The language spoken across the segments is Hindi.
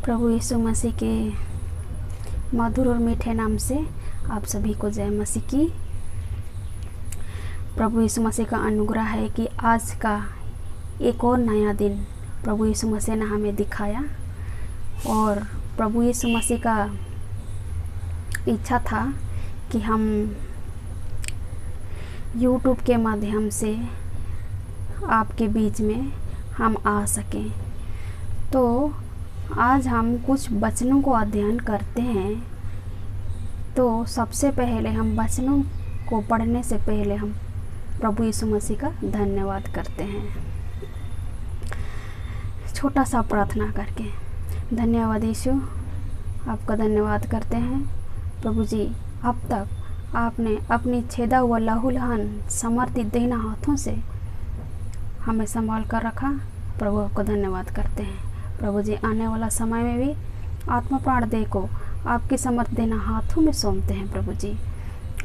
प्रभु यीशु मसीह के मधुर और मीठे नाम से आप सभी को जय मसीह की। प्रभु यीशु मसीह का अनुग्रह है कि आज का एक और नया दिन प्रभु यीशु मसीह ने हमें दिखाया और प्रभु यीशु मसीह का इच्छा था कि हम YouTube के माध्यम से आपके बीच में हम आ सकें। तो आज हम कुछ वचनों को अध्ययन करते हैं। तो सबसे पहले हम वचनों को पढ़ने से पहले हम प्रभु यीशु मसीह का धन्यवाद करते हैं, छोटा सा प्रार्थना करके। धन्यवाद यीशु, आपका धन्यवाद करते हैं प्रभु जी। अब तक आपने अपनी छेदा हुआ लहूलुहान समर्थित देना हाथों से हमें संभाल कर रखा। प्रभु आपको धन्यवाद करते हैं। प्रभु जी, आने वाला समय में भी आत्मा प्राण देह को आपकी समर्थ देना हाथों में सौंपते हैं प्रभु जी।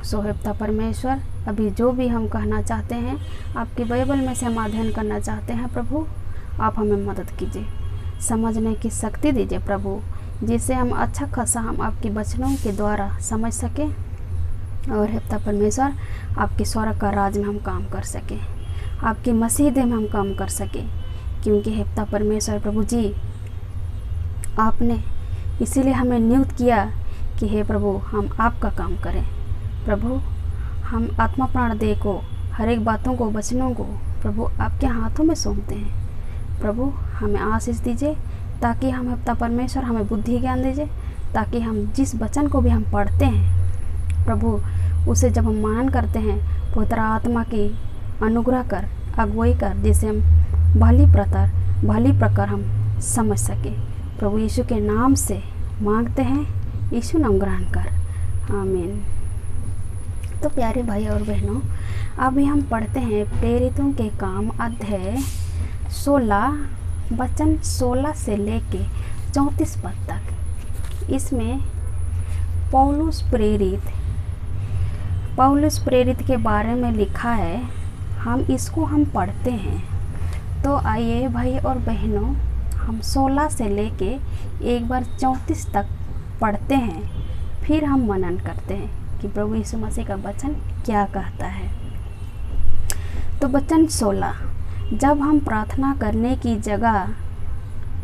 सोहेबता परमेश्वर, अभी जो भी हम कहना चाहते हैं, आपकी बाइबल में से हम अध्ययन करना चाहते हैं प्रभु, आप हमें मदद कीजिए, समझने की शक्ति दीजिए प्रभु, जिससे हम अच्छा खासा हम आपकी वचनों के द्वारा समझ सकें और हेप्ता परमेश्वर आपके स्वर्ग का राज में हम काम कर सकें, आपकी मसीह में हम काम कर सकें। क्योंकि हेप्ता परमेश्वर प्रभु जी, आपने इसीलिए हमें नियुक्त किया कि हे प्रभु हम आपका काम करें। प्रभु, हम आत्मा प्राण देह को, हर एक बातों को, वचनों को प्रभु आपके हाथों में सौंपते हैं। प्रभु हमें आशीष दीजिए, ताकि हम हेप्ता परमेश्वर हमें बुद्धि ज्ञान दीजिए, ताकि हम जिस वचन को भी हम पढ़ते हैं प्रभु, उसे जब हम मनन करते हैं, पवित्र आत्मा की अनुग्रह कर, अगुवाई कर, जिसे हम भली प्रकार हम समझ सके। प्रभु यीशु के नाम से मांगते हैं, यीशु नाम ग्रहण कर, आमीन। तो प्यारे भाई और बहनों, अभी हम पढ़ते हैं प्रेरितों के काम अध्याय 16 वचन 16 से लेके 34 पद तक। इसमें पौलुस प्रेरित के बारे में लिखा है। हम इसको पढ़ते हैं। तो आइए भाई और बहनों, हम 16 से लेके एक बार 34 तक पढ़ते हैं, फिर हम मनन करते हैं कि प्रभु यीशु मसीह का वचन क्या कहता है। तो वचन 16, जब हम प्रार्थना करने की जगह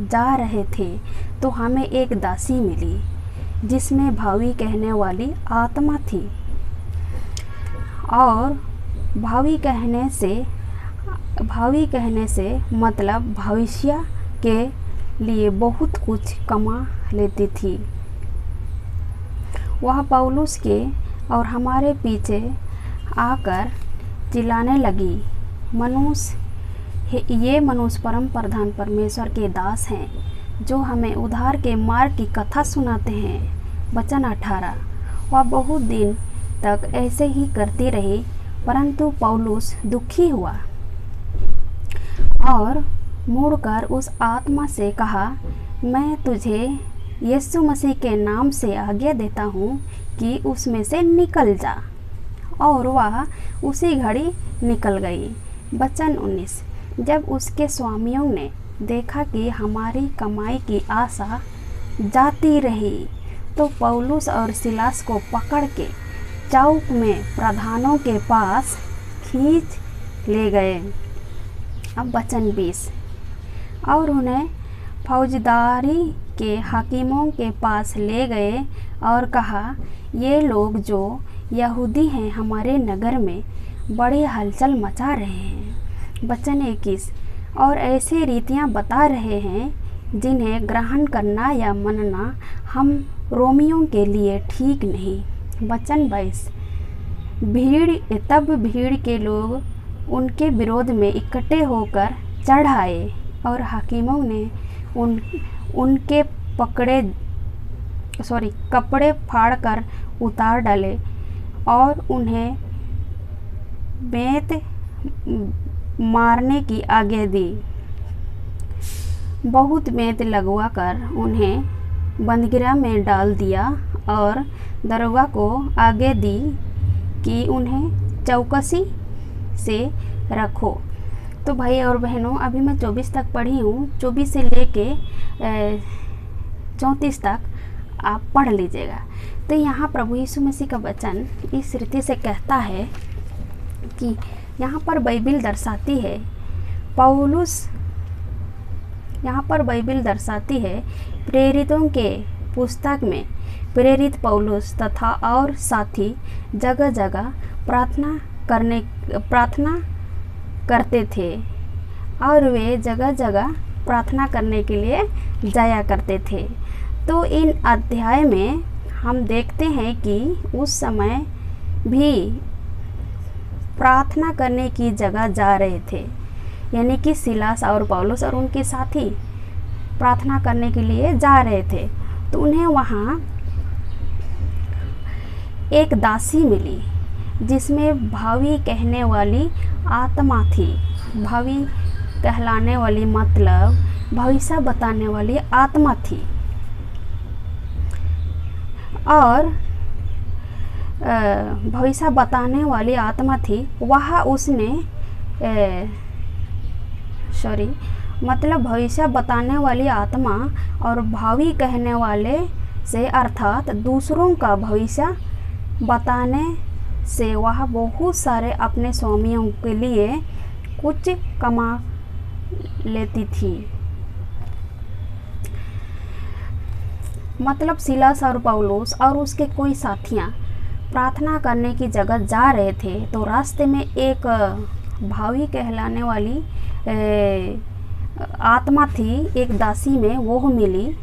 जा रहे थे तो हमें एक दासी मिली जिसमें भावी कहने वाली आत्मा थी, और भावी कहने से मतलब भविष्य के लिए बहुत कुछ कमा लेती थी। वह पौलुस के और हमारे पीछे आकर चिल्लाने लगी, ये मनुष्य परम प्रधान परमेश्वर के दास हैं, जो हमें उद्धार के मार्ग की कथा सुनाते हैं। वचन 18, वह बहुत दिन तक ऐसे ही करती रही, परंतु पौलुस दुखी हुआ और मुड़कर उस आत्मा से कहा, मैं तुझे यीशु मसीह के नाम से आज्ञा देता हूँ कि उसमें से निकल जा। और वह उसी घड़ी निकल गई। वचन 19, जब उसके स्वामियों ने देखा कि हमारी कमाई की आशा जाती रही, तो पौलुस और सिलास को पकड़ के चौक में प्रधानों के पास खींच ले गए। अब वचन 20, और उन्हें फौजदारी के हाकिमों के पास ले गए और कहा, ये लोग जो यहूदी हैं हमारे नगर में बड़ी हलचल मचा रहे हैं। वचन 21, और ऐसे रीतियां बता रहे हैं जिन्हें ग्रहण करना या मानना हम रोमियों के लिए ठीक नहीं। वचन 22, भीड़ के लोग उनके विरोध में इकट्ठे होकर चढ़ आए और हाकिमों ने उनके कपड़े फाड़कर उतार डाले और उन्हें बेंत मारने की आज्ञा दी। बहुत बेंत लगवा कर उन्हें बंदीगृह में डाल दिया और दरोगा को आज्ञा दी कि उन्हें चौकसी से रखो। तो भाई और बहनों, अभी मैं 24 तक पढ़ी हूँ। 24 से लेके 34 तक आप पढ़ लीजिएगा। तो यहाँ प्रभु यीशु मसीह का वचन इस रीति से कहता है कि यहाँ पर बाइबिल दर्शाती है, बाइबिल दर्शाती है प्रेरितों के पुस्तक में प्रेरित पौलुस तथा और साथी जगह जगह प्रार्थना करते थे और वे जगह जगह प्रार्थना करने के लिए जाया करते थे। तो इन अध्याय में हम देखते हैं कि उस समय भी प्रार्थना करने की जगह जा रहे थे, यानी कि सिलास और पौलुस और उनके साथी प्रार्थना करने के लिए जा रहे थे। तो उन्हें वहाँ एक दासी मिली जिसमें भावी कहने वाली आत्मा थी। भावी कहलाने वाली मतलब भविष्य बताने वाली आत्मा थी। और भविष्य बताने वाली आत्मा थी, वह उसने मतलब भविष्य बताने वाली आत्मा और भावी कहने वाले से अर्थात दूसरों का भविष्य बताने से वह बहुत सारे अपने स्वामियों के लिए कुछ कमा लेती थी। मतलब सिलास और पौलुस और उसके कोई साथियाँ प्रार्थना करने की जगह जा रहे थे, तो रास्ते में एक भावी कहलाने वाली आत्मा थी, एक दासी में वो मिली।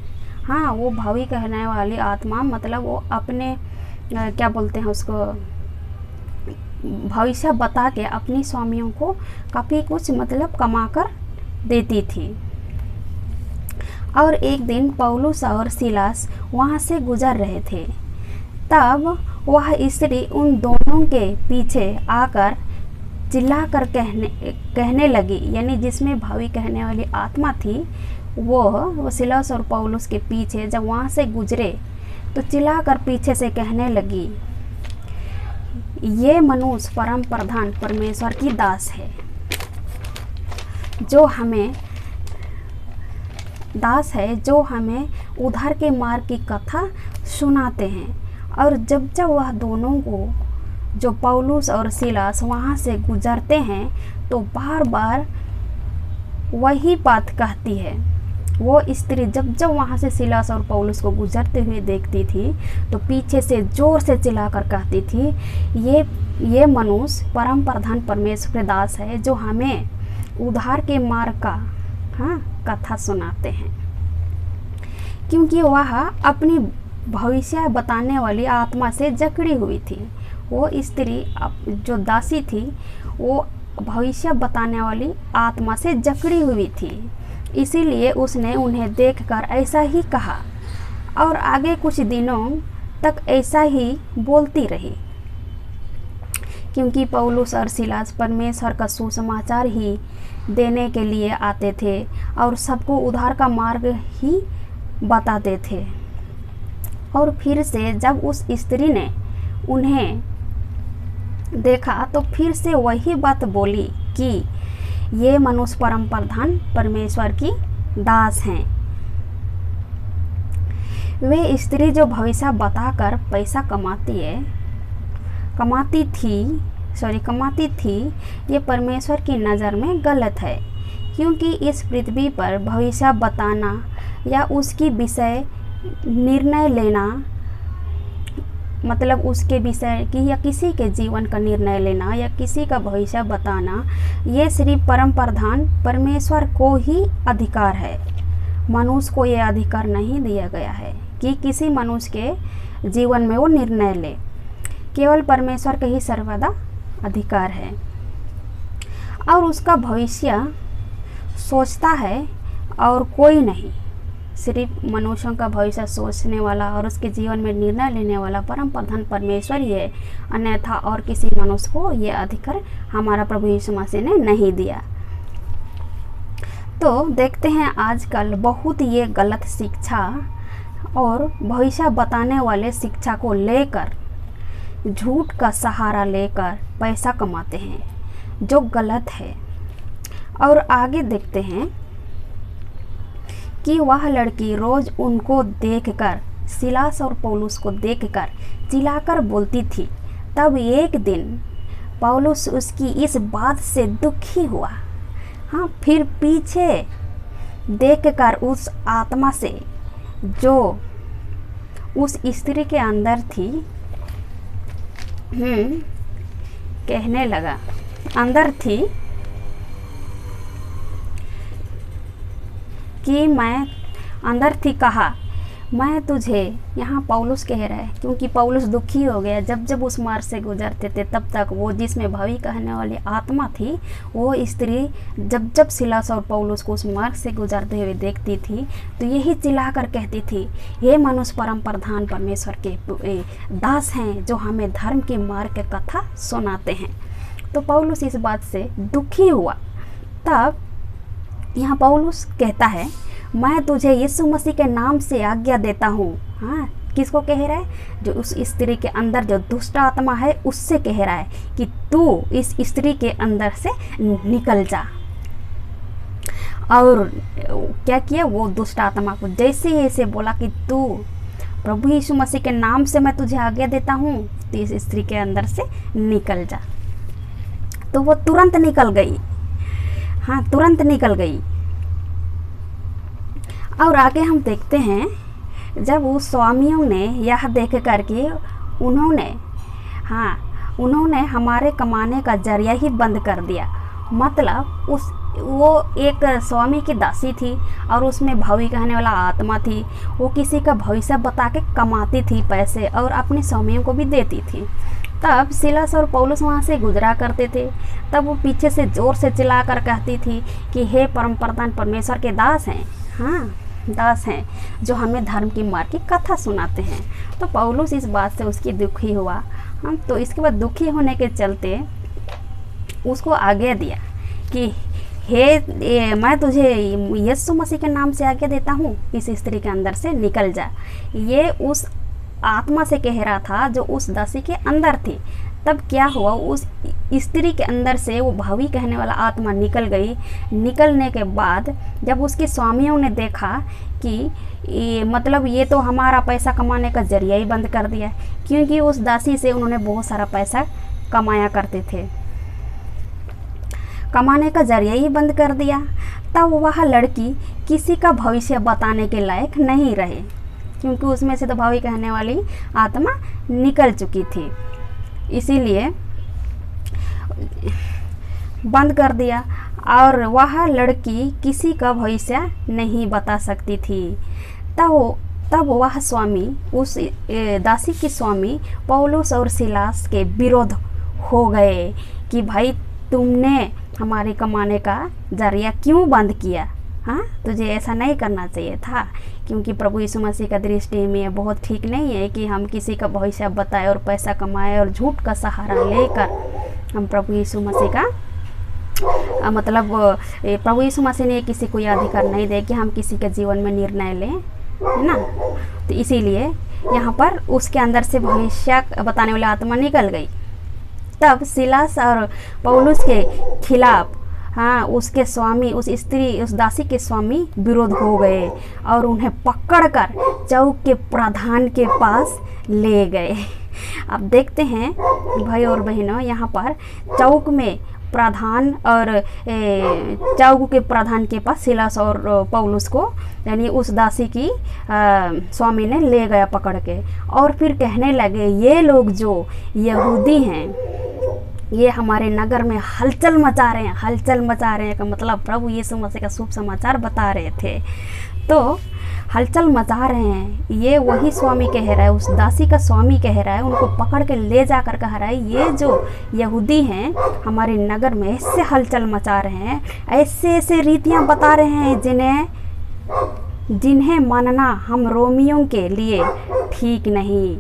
हाँ, वो भावी कहने वाली आत्मा मतलब वो अपने क्या बोलते हैं उसको, भविष्य बता के अपनी स्वामियों को काफ़ी कुछ मतलब कमा कर देती थी। और एक दिन पौलुस और सिलास वहाँ से गुजर रहे थे, तब वह स्त्री उन दोनों के पीछे आकर चिल्लाकर कहने लगी, यानी जिसमें भावी कहने वाली आत्मा थी वो सिलास और पौलुस के पीछे जब वहाँ से गुजरे तो चिल्लाकर पीछे से कहने लगी, ये मनुष्य परम प्रधान परमेश्वर की दास है, जो हमें उद्धार के मार्ग की कथा सुनाते हैं। और जब वह दोनों को, जो पौलुस और सिलास वहाँ से गुजरते हैं, तो बार बार वही बात कहती है। वो स्त्री जब वहाँ से सिलास और पौलुस को गुजरते हुए देखती थी तो पीछे से जोर से चिल्लाकर कहती थी, ये मनुष्य परम प्रधान परमेश्वर के दास है, जो हमें उद्धार के मार्ग का कथा सुनाते हैं। क्योंकि वह अपनी भविष्य बताने वाली आत्मा से जकड़ी हुई थी। वो स्त्री जो दासी थी वो भविष्य बताने वाली आत्मा से जकड़ी हुई थी, इसीलिए उसने उन्हें देखकर ऐसा ही कहा और आगे कुछ दिनों तक ऐसा ही बोलती रही। क्योंकि पौलुस और सिलास परमेश्वर का सुसमाचार ही देने के लिए आते थे और सबको उद्धार का मार्ग ही बताते थे। और फिर से जब उस स्त्री ने उन्हें देखा तो फिर से वही बात बोली कि ये मनुष्य परम प्रधान परमेश्वर की दास हैं। वे स्त्री जो भविष्य बताकर पैसा कमाती थी, ये परमेश्वर की नज़र में गलत है। क्योंकि इस पृथ्वी पर भविष्य बताना या उसकी विषय निर्णय लेना, मतलब उसके विषय की या किसी के जीवन का निर्णय लेना या किसी का भविष्य बताना, ये सिर्फ परम प्रधान परमेश्वर को ही अधिकार है। मनुष्य को ये अधिकार नहीं दिया गया है कि किसी मनुष्य के जीवन में वो निर्णय ले, केवल परमेश्वर के ही सर्वदा अधिकार है। और उसका भविष्य सोचता है और कोई नहीं, सिर्फ मनुष्यों का भविष्य सोचने वाला और उसके जीवन में निर्णय लेने वाला परम प्रधान परमेश्वर ही है, अन्यथा और किसी मनुष्य को ये अधिकार हमारा प्रभु यीशु मसीह ने नहीं दिया। तो देखते हैं आजकल बहुत ये गलत शिक्षा और भविष्य बताने वाले शिक्षा को लेकर झूठ का सहारा लेकर पैसा कमाते हैं, जो गलत है। और आगे देखते हैं कि वह लड़की रोज उनको देखकर, सिलास और पौलुस को देखकर चिल्लाकर बोलती थी। तब एक दिन पौलुस उसकी इस बात से दुखी हुआ। हाँ, फिर पीछे देखकर उस आत्मा से जो उस स्त्री के अंदर थी कहने लगा, अंदर थी कि मैं अंदर थी, कहा मैं तुझे, यहाँ पौलुस कह रहा है क्योंकि पौलुस दुखी हो गया। जब जब उस मार्ग से गुजरते थे तब तक वो जिसमें भवी कहने वाली आत्मा थी, वो स्त्री जब जब सिलास और पौलुस को उस मार्ग से गुजरते हुए देखती थी तो यही चिल्लाकर कहती थी, हे मनुष्य परम प्रधान परमेश्वर के दास हैं जो हमें धर्म के मार्ग की कथा सुनाते हैं। तो पौलुस इस बात से दुखी हुआ। तब यहाँ पौलुस कहता है, मैं तुझे यीशु मसीह के नाम से आज्ञा देता हूँ। हाँ, किसको कह रहा है? जो उस स्त्री के अंदर जो दुष्ट आत्मा है उससे कह रहा है कि तू इस स्त्री के अंदर से निकल जा। और क्या किया? वो दुष्ट आत्मा को जैसे ही ऐसे बोला कि तू प्रभु यीशु मसीह के नाम से मैं तुझे आज्ञा देता हूँ, तो इस स्त्री के अंदर से निकल जा। तो वो तुरंत निकल गई। हाँ, तुरंत निकल गई। और आगे हम देखते हैं, जब उस स्वामियों ने यह देख करके उन्होंने हमारे कमाने का जरिया ही बंद कर दिया। मतलब वो एक स्वामी की दासी थी और उसमें भवी कहने वाला आत्मा थी। वो किसी का भविष्य बता के कमाती थी पैसे और अपने स्वामियों को भी देती थी। तब सिलास और पौलुस वहाँ से गुजरा करते थे। तब वो पीछे से ज़ोर से चिल्लाकर कहती थी कि हे परम प्रधान परमेश्वर के दास हैं, हाँ दास हैं जो हमें धर्म की मार्ग की कथा सुनाते हैं। तो पौलुस इस बात से उसकी दुखी हुआ। हम तो इसके बाद दुखी होने के चलते उसको आज्ञा दिया कि मैं तुझे यीशु मसीह के नाम से आज्ञा देता हूँ, इस स्त्री के अंदर से निकल जा। ये उस आत्मा से कह रहा था जो उस दासी के अंदर थी। तब क्या हुआ? उस स्त्री के अंदर से वो भावी कहने वाला आत्मा निकल गई। निकलने के बाद जब उसके स्वामियों ने देखा कि मतलब ये तो हमारा पैसा कमाने का जरिया ही बंद कर दिया, क्योंकि उस दासी से उन्होंने बहुत सारा पैसा कमाया करते थे, कमाने का जरिया ही बंद कर दिया। तब वह लड़की किसी का भविष्य बताने के लायक नहीं रहे, क्योंकि उसमें से तो भावी कहने वाली आत्मा निकल चुकी थी, इसीलिए बंद कर दिया। और वह लड़की किसी का भविष्य नहीं बता सकती थी। तब वह स्वामी, उस दासी की स्वामी पौलुस और सिलास के विरोध हो गए कि भाई तुमने हमारे कमाने का जरिया क्यों बंद किया? हाँ, तुझे ऐसा नहीं करना चाहिए था, क्योंकि प्रभु यीशु मसीह का दृष्टि में बहुत ठीक नहीं है कि हम किसी का भविष्य बताएं और पैसा कमाएं और झूठ का सहारा लेकर हम प्रभु यीशु मसीह का मतलब प्रभु यीशु मसीह ने किसी को यह अधिकार नहीं दे कि हम किसी के जीवन में निर्णय लें, है ना। तो इसीलिए यहाँ पर उसके अंदर से भविष्य बताने वाली आत्मा निकल गई। तब सिलास और पौलुस के खिलाफ हाँ उसके स्वामी, उस स्त्री, उस दासी के स्वामी विरोध हो गए और उन्हें पकड़कर चौक के प्रधान के पास ले गए। अब देखते हैं भाई और बहनों, यहाँ पर चौक में प्रधान और चौक के प्रधान के पास सिलास और पौलुस को, यानी उस दासी की स्वामी ने ले गया पकड़ के, और फिर कहने लगे ये लोग जो यहूदी हैं ये हमारे नगर में हलचल मचा रहे हैं। हलचल मचा रहे हैं का मतलब प्रभु यीशु मसीह का शुभ समाचार बता रहे थे, तो हलचल मचा रहे हैं। ये वही स्वामी कह रहा है, उस दासी का स्वामी कह रहा है, उनको पकड़ के ले जाकर कह रहा है ये जो यहूदी हैं हमारे नगर में ऐसे हलचल मचा रहे हैं, ऐसे ऐसे रीतियाँ बता रहे हैं जिन्हें मानना हम रोमियों के लिए ठीक नहीं,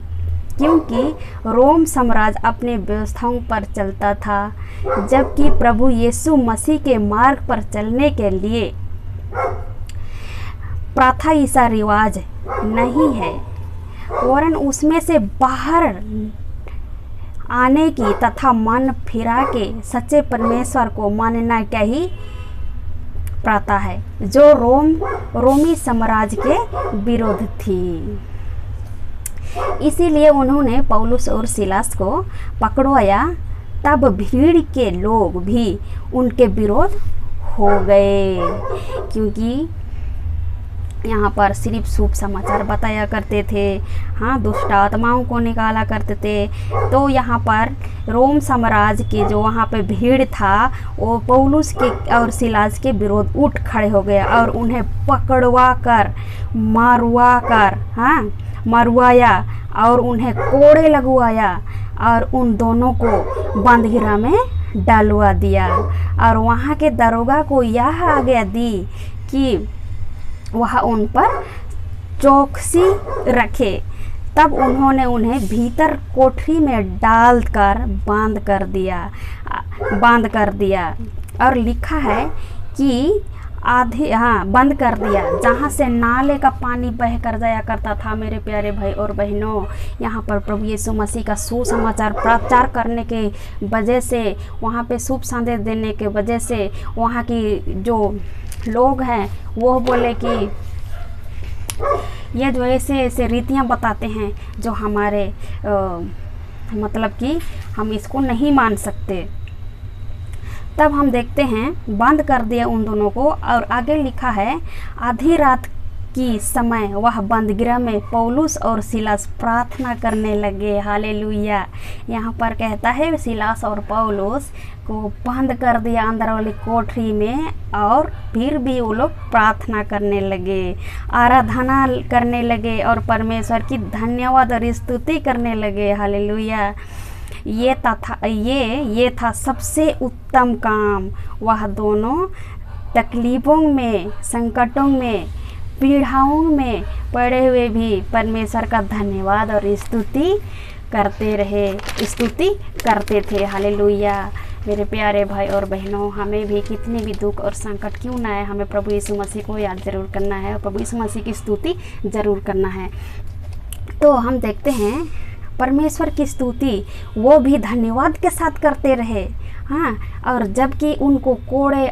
क्योंकि रोम साम्राज्य अपने व्यवस्थाओं पर चलता था, जबकि प्रभु यीशु मसीह के मार्ग पर चलने के लिए प्रथा ईसा रिवाज नहीं है, वरन उसमें से बाहर आने की तथा मन फिरा के सच्चे परमेश्वर को मानना का ही प्राता है जो रोमी साम्राज्य के विरोध थी। इसीलिए उन्होंने पौलुस और सिलास को पकड़वाया। तब भीड़ के लोग भी उनके विरोध हो गए, क्योंकि यहाँ पर सिर्फ शुभ समाचार बताया करते थे, हाँ, दुष्ट आत्माओं को निकाला करते थे। तो यहाँ पर रोम साम्राज्य के जो वहाँ पे भीड़ था वो पौलुस के और सिलास के विरोध उठ खड़े हो गया और उन्हें पकड़वा कर मरवाया और उन्हें कोड़े लगवाया और उन दोनों को बंदीगृह में डालवा दिया। और वहाँ के दरोगा को यह आज्ञा दी कि वह उन पर चौकसी रखे। तब उन्होंने उन्हें भीतर कोठरी में डालकर बांध कर दिया और लिखा है कि बंद कर दिया, जहाँ से नाले का पानी बह कर जाया करता था। मेरे प्यारे भाई और बहनों, यहाँ पर प्रभु यीशु मसीह का सुसमाचार प्रचार करने के वजह से, वहाँ पे शुभ संदेश देने के वजह से वहाँ की जो लोग हैं वो बोले कि ये जो ऐसे रीतियाँ बताते हैं जो हमारे मतलब कि हम इसको नहीं मान सकते। तब हम देखते हैं बंद कर दिया उन दोनों को। और आगे लिखा है, आधी रात की समय वह बंदीगृह में पौलुस और सिलास प्रार्थना करने लगे। हालेलुया। यहाँ पर कहता है सिलास और पौलुस को बंद कर दिया अंदर वाली कोठरी में, और फिर भी वो लोग प्रार्थना करने लगे, आराधना करने लगे और परमेश्वर की धन्यवाद और स्तुति करने लगे। हालेलुया। ये था सबसे उत्तम काम। वह दोनों तकलीफों में, संकटों में, पीड़ाओं में पड़े हुए भी परमेश्वर का धन्यवाद और स्तुति करते थे। हालेलुया। मेरे प्यारे भाई और बहनों, हमें भी कितने भी दुख और संकट क्यों ना आए, हमें प्रभु यीशु मसीह को याद जरूर करना है और प्रभु यीशु मसीह की स्तुति जरूर करना है। तो हम देखते हैं परमेश्वर की स्तुति वो भी धन्यवाद के साथ करते रहे, हाँ। और जबकि उनको कोड़े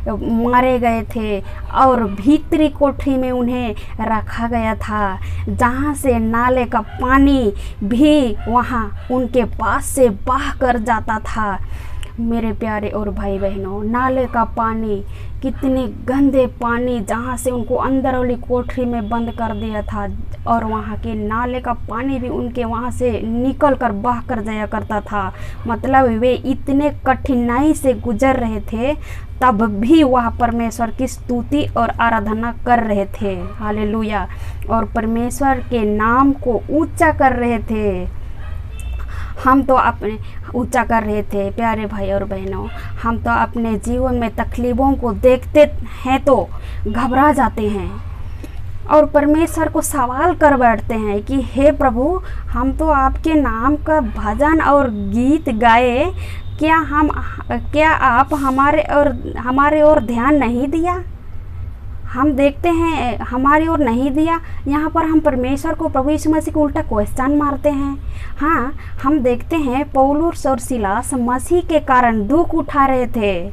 मारे गए थे और भीतरी कोठरी में उन्हें रखा गया था, जहाँ से नाले का पानी भी वहाँ उनके पास से बह कर जाता था। मेरे प्यारे और भाई बहनों, नाले का पानी, कितने गंदे पानी, जहाँ से उनको अंदर वाली कोठरी में बंद कर दिया था, और वहाँ के नाले का पानी भी उनके वहाँ से निकल कर बह कर जाया करता था। मतलब वे इतने कठिनाई से गुजर रहे थे, तब भी वह परमेश्वर की स्तुति और आराधना कर रहे थे। हालेलुया। और परमेश्वर के नाम को ऊंचा कर रहे थे। हम तो अपने ऊंचा कर रहे थे। प्यारे भाई और बहनों, हम तो अपने जीवन में तकलीफ़ों को देखते हैं तो घबरा जाते हैं और परमेश्वर को सवाल कर बैठते हैं कि हे प्रभु, हम तो आपके नाम का भजन और गीत गाए, क्या आप हमारे ओर ध्यान नहीं दिया? हम देखते हैं हमारी ओर नहीं दिया। यहाँ पर हम परमेश्वर को, प्रभु यीशु मसीह को उल्टा क्वेश्चन मारते हैं। हाँ, हम देखते हैं पौलुस और सिलास मसीह के कारण दुख उठा रहे थे,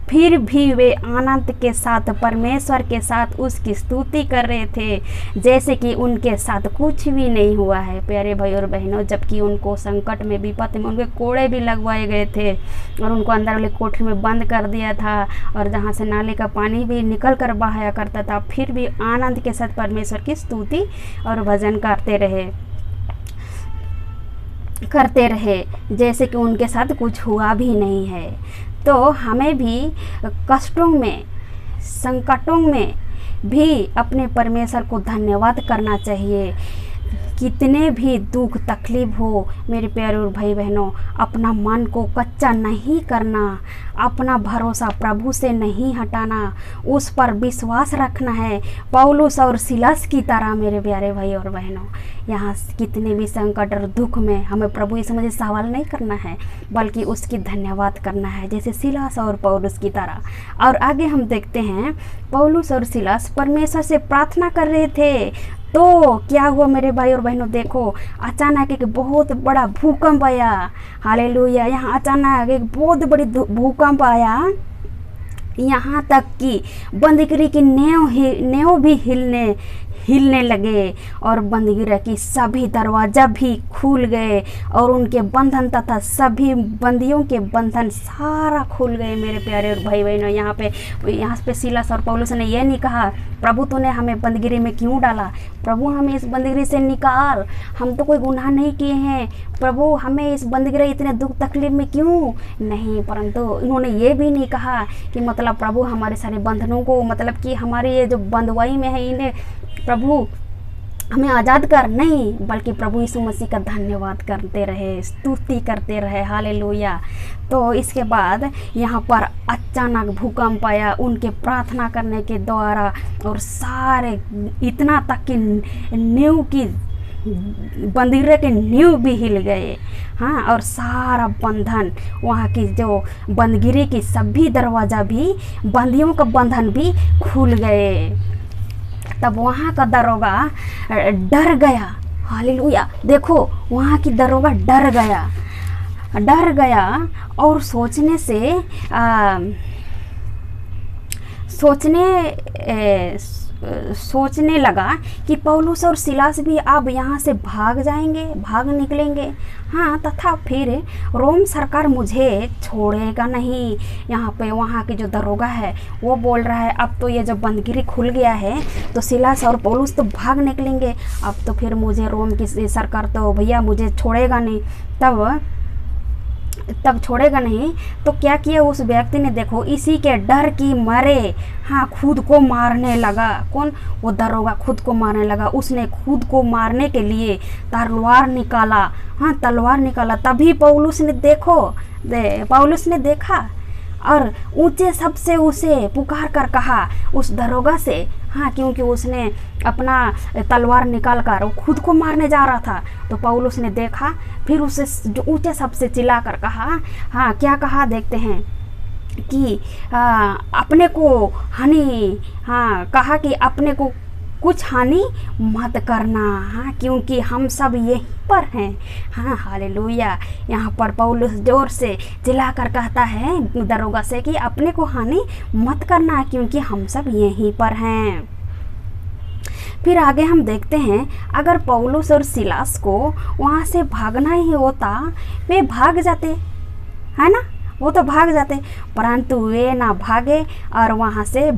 फिर भी वे आनंद के साथ परमेश्वर के साथ उसकी स्तुति कर रहे थे जैसे कि उनके साथ कुछ भी नहीं हुआ है। प्यारे भाई और बहनों, जबकि उनको संकट में, विपत्ति में उनके कोड़े भी लगवाए गए थे और उनको अंदर वाले कोठरी में बंद कर दिया था और जहाँ से नाले का पानी भी निकल कर बहाया करता था, फिर भी आनंद के साथ परमेश्वर की स्तुति और भजन करते रहे जैसे कि उनके साथ कुछ हुआ भी नहीं है। तो हमें भी कष्टों में, संकटों में भी अपने परमेश्वर को धन्यवाद करना चाहिए। कितने भी दुख तकलीफ हो, मेरे प्यारे और भाई बहनों, अपना मन को कच्चा नहीं करना, अपना भरोसा प्रभु से नहीं हटाना, उस पर विश्वास रखना है। पौलुस और सिलास की तरह मेरे प्यारे भाई और बहनों, यहाँ कितने भी संकट और दुख में हमें प्रभु यीशु मसीह सवाल नहीं करना है, बल्कि उसकी धन्यवाद करना है, जैसे सिलास और पौलुस की तरह। और आगे हम देखते हैं, पौलुस और सिलास परमेश्वर से प्रार्थना कर रहे थे। तो क्या हुआ मेरे भाई और बहनों, देखो अचानक एक बहुत बड़ा भूकंप आया। हालेलुया। यहाँ अचानक एक बहुत बड़ी भूकंप आया यहाँ तक कि बंदीगिरी की नेव भी हिलने लगे और बंदीगिरी की सभी दरवाजा भी खुल गए और उनके बंधन तथा सभी बंदियों के बंधन सारा खुल गए। मेरे प्यारे और भाई बहनों, यहाँ पे सीलास और पौलुस ने यह नहीं कहा प्रभु तूने हमें बंदीगिरी में क्यों डाला, प्रभु हमें इस बंदीगिरी से निकाल, हम तो कोई गुनाह नहीं किए हैं, प्रभु हमें इस बंदीगिरी इतने दुख तकलीफ में क्यों नहीं। परंतु इन्होंने ये भी नहीं कहा कि मतलब प्रभु हमारे सारे बंधनों को, मतलब कि हमारे ये जो बंधुआई में है इन्हें प्रभु हमें आज़ाद कर, नहीं, बल्कि प्रभु यीशु मसीह का धन्यवाद करते रहे, स्तुति करते रहे। हालेलुया। तो इसके बाद यहाँ पर अचानक भूकंप आया उनके प्रार्थना करने के द्वारा और सारे इतना तक कि नींव की बंदीगिरी के नींव भी हिल गए। हाँ, और सारा बंधन वहाँ की जो बंदीगिरी की सभी दरवाज़ा भी, बंदियों का बंधन भी खुल गए। तब वहाँ का दरोगा डर गया। हालेलुया। देखो वहाँ की दरोगा डर गया और सोचने लगा कि पौलुस और सिलास भी अब यहाँ से भाग निकलेंगे। हाँ, तथा फिर रोम सरकार मुझे छोड़ेगा नहीं। यहाँ पे वहाँ की जो दरोगा है वो बोल रहा है अब तो ये जो बंदीगिरी खुल गया है तो सिलास और पौलुस तो भाग निकलेंगे, अब तो फिर मुझे रोम की सरकार तो भैया मुझे छोड़ेगा नहीं। तब छोड़ेगा नहीं तो क्या किया उस व्यक्ति ने, देखो इसी के डर की मारे हाँ खुद को मारने लगा। कौन? वो दरोगा खुद को मारने लगा। उसने खुद को मारने के लिए तलवार निकाला। तभी पौलुस ने देखा और ऊंचे शब्द से उसे पुकार कर कहा उस दरोगा से, हाँ, क्योंकि उसने अपना तलवार निकाल कर वो खुद को मारने जा रहा था। तो पौलुस ने देखा, फिर उसे जो ऊंचे शब्द से चिल्ला कर कहा, हाँ क्या कहा देखते हैं कि अपने को हानि, हाँ कहा कि अपने को कुछ हानि मत करना, हाँ क्योंकि हम सब यहीं पर हैं। हाँ हालेलुया। यहाँ पर पौलुस जोर से चिल्लाकर कहता है दरोगा से कि अपने को हानि मत करना क्योंकि हम सब यहीं पर हैं। फिर आगे हम देखते हैं, अगर पौलुस और सिलास को वहाँ से भागना ही होता वे भाग जाते, है ना, वो तो भाग जाते, परंतु वे ना भागे और वहाँ से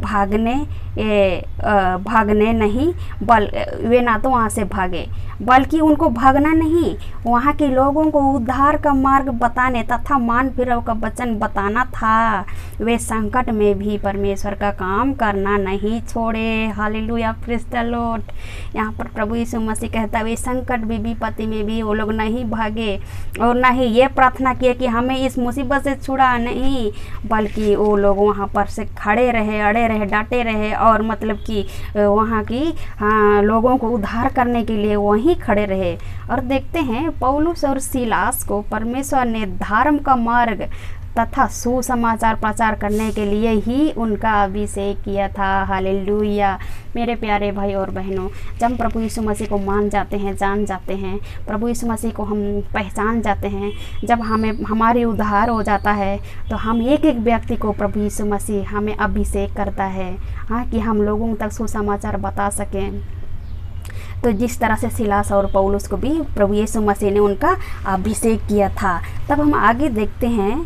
वे ना तो वहाँ से भागे बल्कि उनको भागना नहीं, वहाँ के लोगों को उद्धार का मार्ग बताने तथा मान फिराव का वचन बताना था। वे संकट में भी परमेश्वर का काम करना नहीं छोड़े। Hallelujah, praise the Lord. यहाँ पर प्रभु यीशु मसीह कहता है वे संकट में विपत्ति में भी वो लोग नहीं भागे और ना ही ये प्रार्थना किए कि हमें इस मुसीबत से छुड़ा, नहीं, बल्कि वो लोग वहाँ पर से खड़े रहे, अड़े रहे, डांटे रहे और मतलब कि वहाँ की लोगों को उद्धार करने के लिए वहीं खड़े रहे। और देखते हैं पौलुस और सिलास को परमेश्वर ने धर्म का मार्ग तथा सुसमाचार प्रचार करने के लिए ही उनका अभिषेक किया था। हालेलुया। मेरे प्यारे भाई और बहनों, जब प्रभु यीशु मसीह को मान जाते हैं, जान जाते हैं, प्रभु यीशु मसीह को हम पहचान जाते हैं, जब हमारी उद्धार हो जाता है तो हम एक एक व्यक्ति को प्रभु यीशु मसीह हमें अभिषेक करता है, हाँ, कि हम लोगों तक सुसमाचार बता सकें। तो जिस तरह से सिलास और पौलुस को भी प्रभु यीशु मसीह ने उनका अभिषेक किया था। तब हम आगे देखते हैं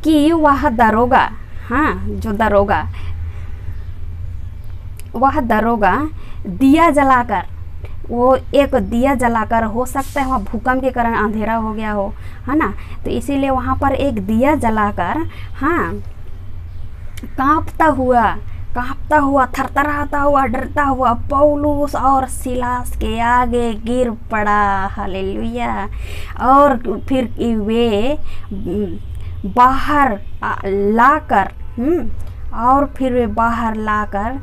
कि वह दरोगा, हाँ जो दरोगा, वह दरोगा दिया जलाकर, वो एक दिया जलाकर, हो सकता है वहाँ भूकंप के कारण अंधेरा हो गया हो, है ना, तो इसीलिए वहाँ पर एक दिया जलाकर, हाँ, कांपता हुआ, थरथराता हुआ, डरता हुआ पौलुस और सिलास के आगे गिर पड़ा। हालेलुया। और फिर वे बाहर लाकर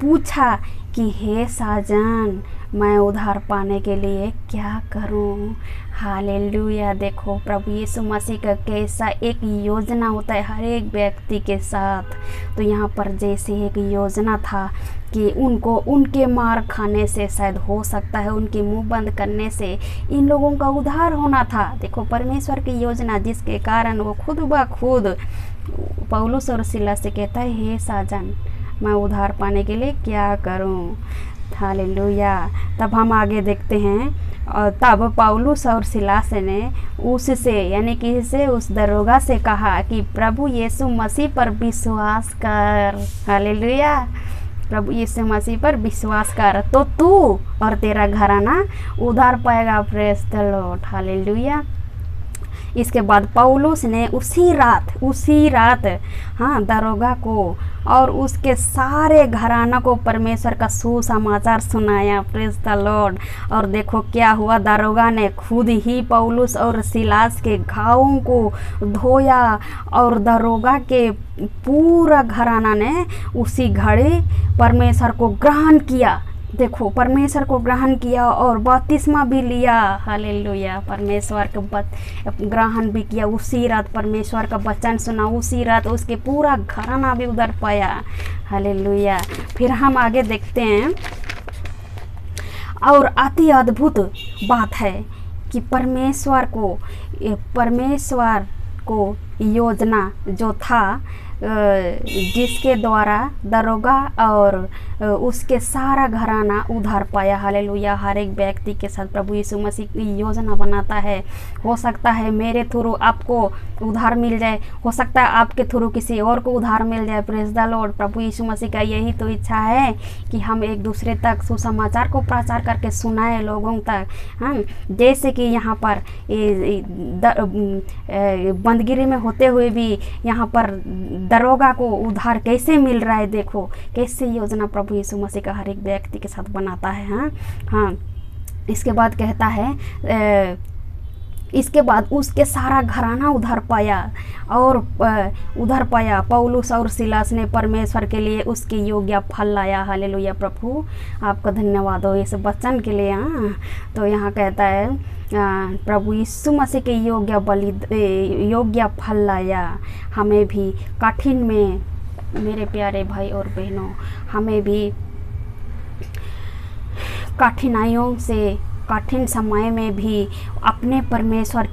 पूछा कि हे साजन, मैं उद्धार पाने के लिए क्या करूं। हालेलुया। देखो प्रभु यीशु मसीह का कैसा एक योजना होता है हर एक व्यक्ति के साथ। तो यहाँ पर जैसे एक योजना था कि उनको उनके मार खाने से शायद हो सकता है, उनके मुंह बंद करने से इन लोगों का उद्धार होना था। देखो परमेश्वर की योजना जिसके कारण वो खुद ब खुद, पौलुस और सिलास से कहता है, हे साजन, मैं उधार पाने के लिए क्या करूं। हालेलुया। तब हम आगे देखते हैं, और तब पौलुस और सिलास ने उससे यानी कि से उस दरोगा से कहा कि प्रभु यीशु मसीह पर विश्वास कर। हालेलुया। प्रभु यीशु मसीह पर विश्वास कर तो तू और तेरा घराना उधार पाएगा। Praise the Lord. हालेलुया। इसके बाद पौलुस ने उसी रात हाँ दरोगा को और उसके सारे घराना को परमेश्वर का सुसमाचार सुनाया। Praise the Lord. और देखो क्या हुआ, दरोगा ने खुद ही पौलुस और सिलास के घावों को धोया और दरोगा के पूरा घराना ने उसी घड़ी परमेश्वर को ग्रहण किया। देखो, परमेश्वर को ग्रहण किया और बपतिस्मा भी लिया। हालेलुया। परमेश्वर का ग्रहण भी किया। उसी रात परमेश्वर का वचन सुना, उसी रात उसके पूरा घराना भी उधर पाया। हालेलुया। फिर हम आगे देखते हैं, और अति अद्भुत बात है कि परमेश्वर को योजना जो था, जिसके द्वारा दरोगा और उसके सारा घराना उधार पाया। हालेलुया। हर एक व्यक्ति के साथ प्रभु यीशु मसीह की योजना बनाता है। हो सकता है मेरे थ्रू आपको उधार मिल जाए, हो सकता है आपके थ्रू किसी और को उधार मिल जाए। Praise the Lord. प्रभु यीशु मसीह का यही तो इच्छा है कि हम एक दूसरे तक सुसमाचार को प्रचार करके सुनाए लोगों तक। हम जैसे कि यहाँ पर बंदगिरी में होते हुए भी यहाँ पर दरोगा को उधार कैसे मिल रहा है। देखो कैसे योजना प्रभु यीशु मसीह का हर एक व्यक्ति के साथ बनाता है। हाँ। इसके बाद कहता है, इसके बाद उसके सारा घराना उधार पाया पौलुस और सिलास ने परमेश्वर के लिए उसके योग्य फल लाया। हालेलुया। प्रभु आपका धन्यवाद हो इस वचन के लिए। तो यहाँ कहता है, प्रभु यीशु मसीह के योग्य फल लाया। हमें भी कठिन में, मेरे प्यारे भाई और बहनों, हमें भी कठिनाइयों से, कठिन समय में भी अपने परमेश्वर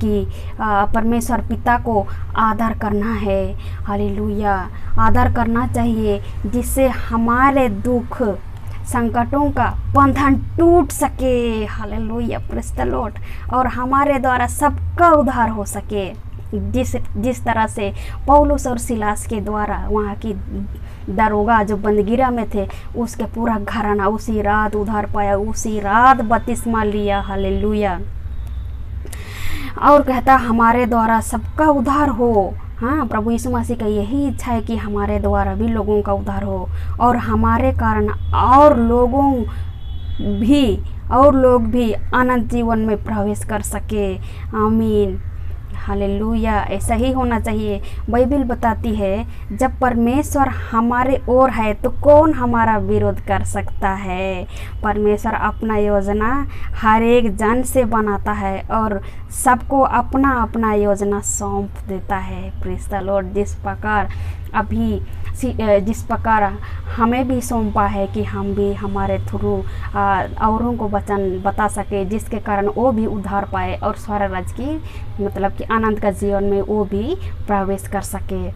पिता को आदर करना है। हालेलुया। आदर करना चाहिए, जिससे हमारे दुख संकटों का बंधन टूट सके। हालेलुया। Praise the Lord. और हमारे द्वारा सबका उद्धार हो सके, जिस तरह से पौलुस और सिलास के द्वारा वहाँ की दरोगा जो बंदगिरा में थे, उसके पूरा घराना उसी रात उधार पाया, उसी रात बपतिस्मा लिया। हालेलुया। और कहता हमारे द्वारा सबका उद्धार हो। हाँ, प्रभु यीशु मसीह का यही इच्छा है कि हमारे द्वारा भी लोगों का उद्धार हो और हमारे कारण और लोग भी अनंत जीवन में प्रवेश कर सके। आमीन। हालेलुया। ऐसा ही होना चाहिए। बाइबल बताती है, जब परमेश्वर हमारे ओर है तो कौन हमारा विरोध कर सकता है। परमेश्वर अपना योजना हर एक जन से बनाता है और सबको अपना अपना योजना सौंप देता है। Praise the Lord. जिस प्रकार हमें भी सौंपा है कि हम भी हमारे थ्रू औरों को वचन बता सके, जिसके कारण वो भी उद्धार पाए और स्वर्ग राज्य की मतलब कि आनंद का जीवन में वो भी प्रवेश कर सके।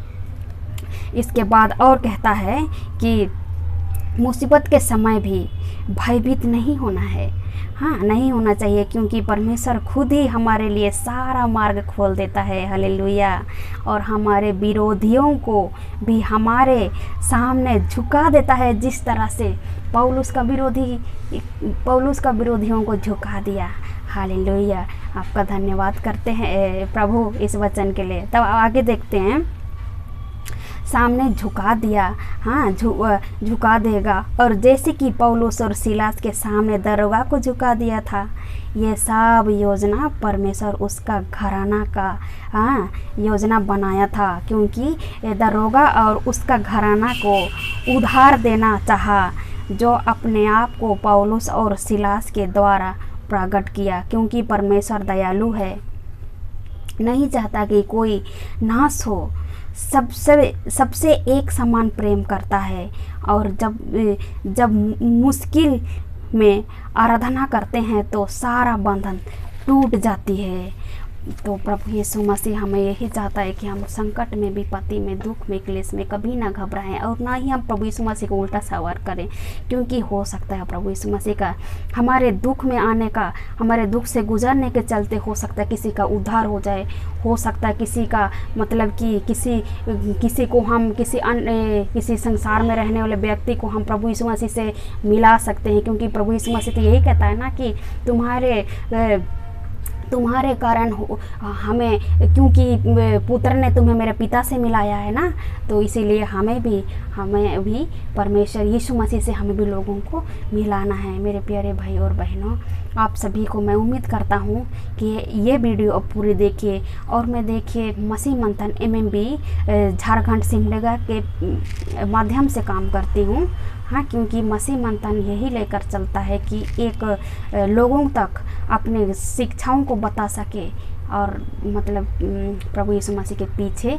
इसके बाद और कहता है कि मुसीबत के समय भी भयभीत नहीं होना है। हाँ, नहीं होना चाहिए, क्योंकि परमेश्वर खुद ही हमारे लिए सारा मार्ग खोल देता है। हालेलुया। और हमारे विरोधियों को भी हमारे सामने झुका देता है, जिस तरह से पौलुस का विरोधियों को झुका दिया। हालेलुया। आपका धन्यवाद करते हैं प्रभु इस वचन के लिए। तब आगे देखते हैं, सामने झुका दिया। हाँ, झुका देगा। और जैसे कि पौलुस और सिलास के सामने दरोगा को झुका दिया था, ये सब योजना परमेश्वर उसका घराना का योजना बनाया था, क्योंकि दरोगा और उसका घराना को उधार देना चाहा, जो अपने आप को पौलुस और सिलास के द्वारा प्रकट किया। क्योंकि परमेश्वर दयालु है, नहीं चाहता कि कोई नाश हो, सबसे एक समान प्रेम करता है। और जब मुश्किल में आराधना करते हैं तो सारा बंधन टूट जाती है। तो प्रभु यीशु मसीह हमें यही चाहता है कि हम संकट में, विपत्ति में, दुख में, क्लेश में कभी ना घबराएं और ना ही हम प्रभु यीशु मसीह को उल्टा सवार करें, क्योंकि हो सकता है प्रभु यीशु मसीह का हमारे दुख में आने का, हमारे दुख से गुजरने के चलते हो सकता है किसी का उद्धार हो जाए, हो सकता है किसी का मतलब कि किसी को हम किसी संसार में रहने वाले व्यक्ति को हम प्रभु यीशु मसीह से मिला सकते हैं, क्योंकि प्रभु यीशु मसीह तो यही कहता है ना कि तुम्हारे कारण हमें, क्योंकि पुत्र ने तुम्हें मेरे पिता से मिलाया है ना, तो इसीलिए हमें भी परमेश्वर यीशु मसीह से हमें भी लोगों को मिलाना है। मेरे प्यारे भाई और बहनों, आप सभी को मैं उम्मीद करता हूँ कि ये वीडियो अब पूरी देखिए और मैं देखिए मसीह मंथन MMB झारखंड सिमडेगा के माध्यम से काम करती हूँ। हाँ, क्योंकि मसीह मंथन यही लेकर चलता है कि एक लोगों तक अपने शिक्षाओं को बता सके और मतलब प्रभु यीशु मसीह के पीछे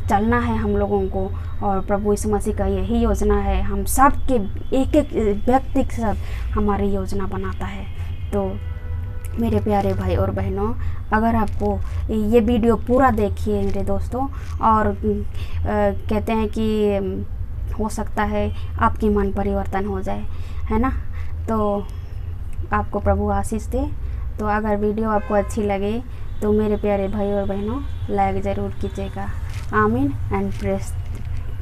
चलना है हम लोगों को, और प्रभु यीशु मसीह का यही योजना है, हम सब के एक एक व्यक्ति के साथ हमारी योजना बनाता है। तो मेरे प्यारे भाई और बहनों, अगर आपको ये वीडियो पूरा देखिए मेरे दोस्तों, और कहते हैं कि हो सकता है आपकी मन परिवर्तन हो जाए, है ना, तो आपको प्रभु आशीष दे। तो अगर वीडियो आपको अच्छी लगे तो मेरे प्यारे भाई और बहनों लाइक ज़रूर कीजिएगा। आमीन and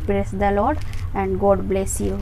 press the Lord and God bless you.